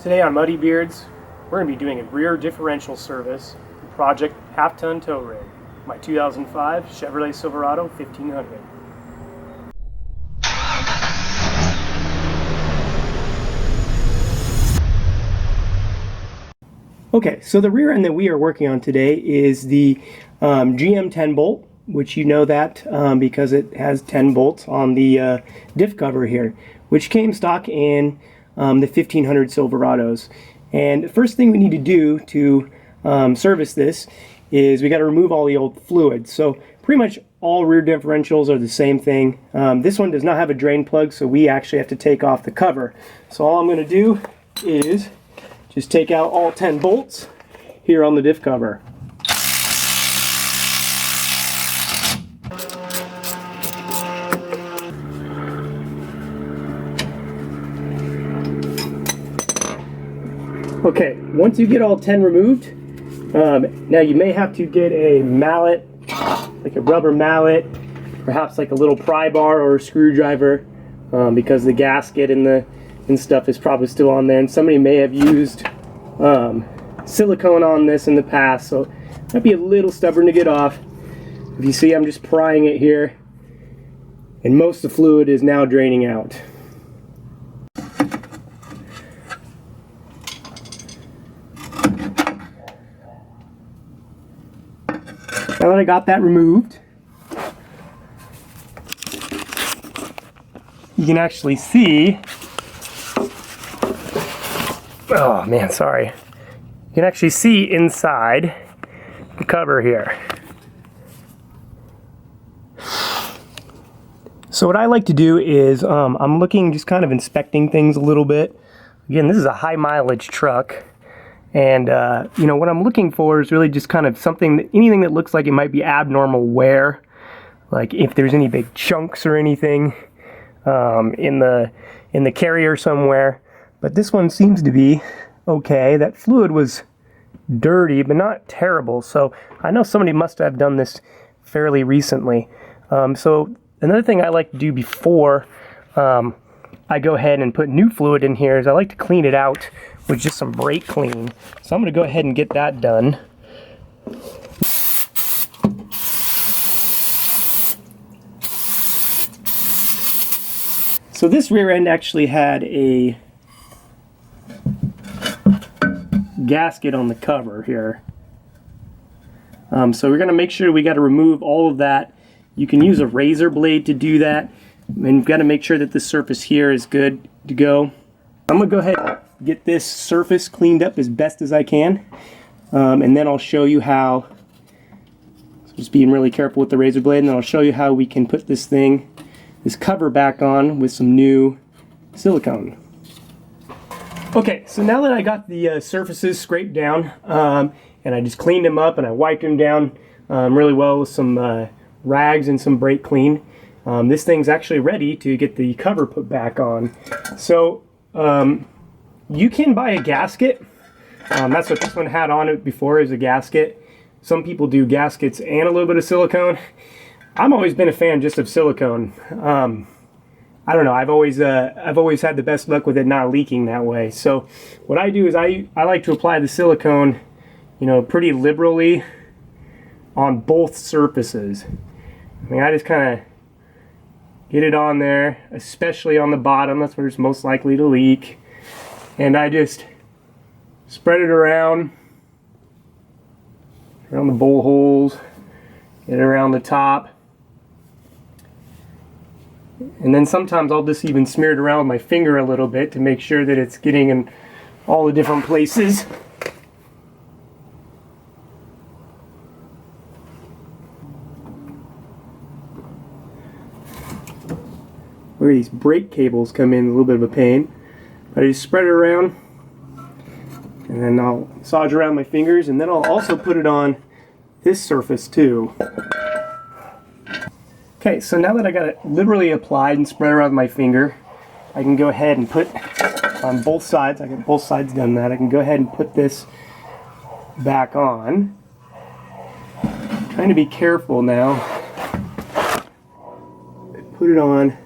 Today on Muddy Beards, we're going to be doing a rear differential service for Project Half-Ton Tow Rig, my 2005 Chevrolet Silverado 1500. Okay, so the rear end that we are working on today is the GM 10 bolt, which you know that because it has 10 bolts on the diff cover here, which came stock in the 1500 Silverados. And the first thing we need to do to service this is we got to remove all the old fluid. So pretty much all rear differentials are the same thing. This one does not have a drain plug, so we actually have to take off the cover. So all I'm going to do is just take out all 10 bolts here on the diff cover. Okay, once you get all 10 removed, now you may have to get a mallet, like a rubber mallet, perhaps like a little pry bar or a screwdriver, because the gasket and stuff is probably still on there, and somebody may have used silicone on this in the past, so it might be a little stubborn to get off. If you see, I'm just prying it here, and most of the fluid is now draining out. Now that I got that removed, you can actually see, oh man, sorry. You can actually see inside the cover here. So what I like to do is, I'm looking, just kind of inspecting things a little bit. Again, this is a high mileage truck. And, you know, what I'm looking for is really just kind of anything that looks like it might be abnormal wear. Like if there's any big chunks or anything in the carrier somewhere. But this one seems to be okay. That fluid was dirty, but not terrible. So I know somebody must have done this fairly recently. So another thing I like to do before I go ahead and put new fluid in here is I like to clean it out with just some brake clean. So I'm going to go ahead and get that done. So this rear end actually had a gasket on the cover here. So we're going to make sure we got to remove all of that. You can use a razor blade to do that. And you've got to make sure that the surface here is good to go. I'm going to go ahead and get this surface cleaned up as best as I can. And then I'll show you how, so just being really careful with the razor blade, and then I'll show you how we can put this cover back on with some new silicone. Okay, so now that I got the surfaces scraped down, and I just cleaned them up and I wiped them down really well with some rags and some brake clean, this thing's actually ready to get the cover put back on. So you can buy a gasket. That's what this one had on it before, is a gasket. Some people do gaskets and a little bit of silicone. I've always been a fan just of silicone. I don't know, I've always had the best luck with it not leaking that way. So what I do is I like to apply the silicone, you know, pretty liberally on both surfaces. I mean, I just kind of get it on there, especially on the bottom. That's where it's most likely to leak. And I just spread it around the bowl holes, get it around the top. And then sometimes I'll just even smear it around with my finger a little bit to make sure that it's getting in all the different places. Where these brake cables come in, a little bit of a pain. I just spread it around, and then I'll massage around my fingers, and then I'll also put it on this surface too. Okay, so now that I got it liberally applied and spread around my finger, I can go ahead and put on both sides. I got both sides done that. I can go ahead and put this back on. I'm trying to be careful now. Put it on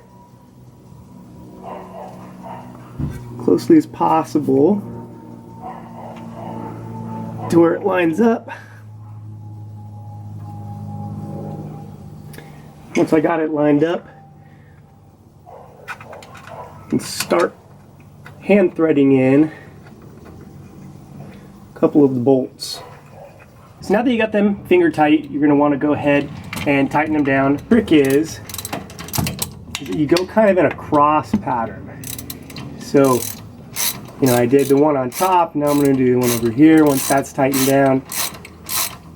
closely as possible. to where it lines up. Once I got it lined up, and start hand threading in a couple of the bolts. So now that you got them finger tight, you're going to want to go ahead and tighten them down. The trick is that you go kind of in a cross pattern. So, you know, I did the one on top, now I'm going to do the one over here. Once that's tightened down,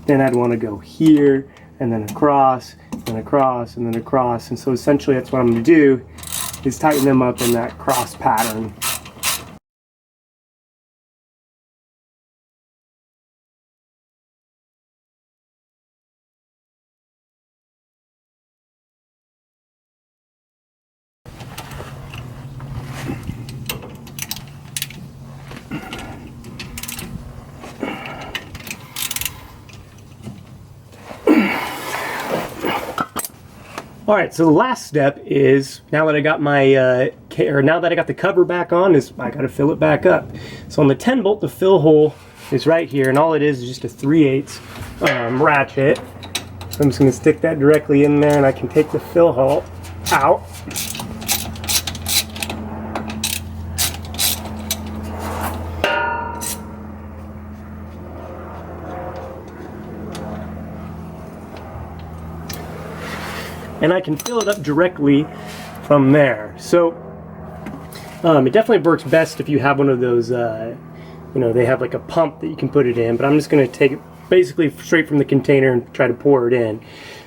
then I'd want to go here, and then across, and across, and then across. And so essentially that's what I'm going to do, is tighten them up in that cross pattern. Alright, so the last step is, now that I got my, now that I got the cover back on, is I got to fill it back up. So on the 10 bolt, the fill hole is right here, and all it is just a 3/8 ratchet. So I'm just going to stick that directly in there, and I can take the fill hole out. And I can fill it up directly from there. So it definitely works best if you have one of those, you know, they have like a pump that you can put it in, but I'm just going to take it basically straight from the container and try to pour it in.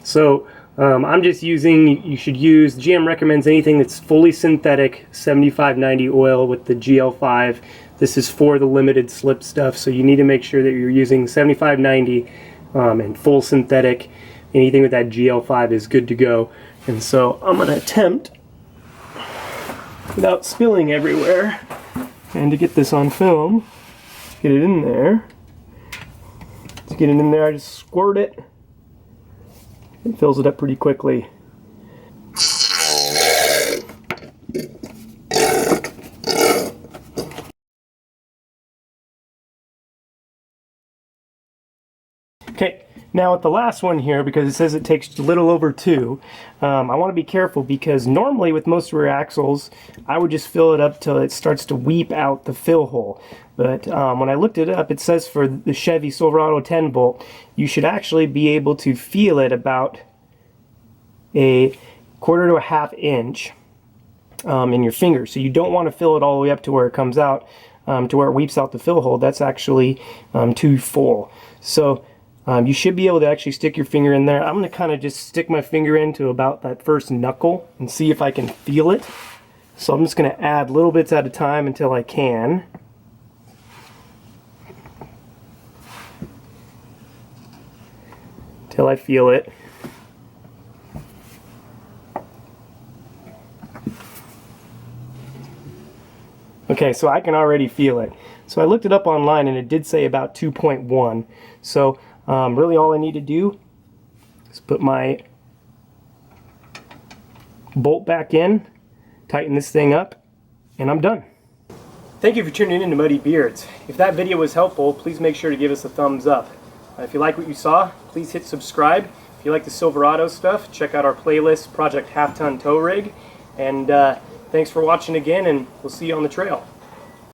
So I'm just using, you should use, GM recommends anything that's fully synthetic 7590 oil with the GL5. This is for the limited slip stuff, so you need to make sure that you're using 7590 and full synthetic. Anything with that GL5 is good to go. And so I'm going to attempt, without spilling everywhere, and to get this on film, get it in there. To get it in there, I just squirt it. It fills it up pretty quickly. Okay. Now with the last one here, because it says it takes a little over 2, I want to be careful because normally with most rear axles, I would just fill it up till it starts to weep out the fill hole. But when I looked it up, it says for the Chevy Silverado 10 bolt, you should actually be able to feel it about a 1/4 to a 1/2 inch in your finger. So you don't want to fill it all the way up to where it comes out, to where it weeps out the fill hole. That's actually too full. So you should be able to actually stick your finger in there. I'm going to kind of just stick my finger into about that first knuckle and see if I can feel it. So I'm just going to add little bits at a time until I can. Until I feel it. Okay, so I can already feel it. So I looked it up online and it did say about 2.1. So really all I need to do is put my bolt back in, tighten this thing up, and I'm done. Thank you for tuning in to Muddy Beards. If that video was helpful, please make sure to give us a thumbs up. If you like what you saw, please hit subscribe. If you like the Silverado stuff, check out our playlist, Project Half Ton Tow Rig. And thanks for watching again, and we'll see you on the trail.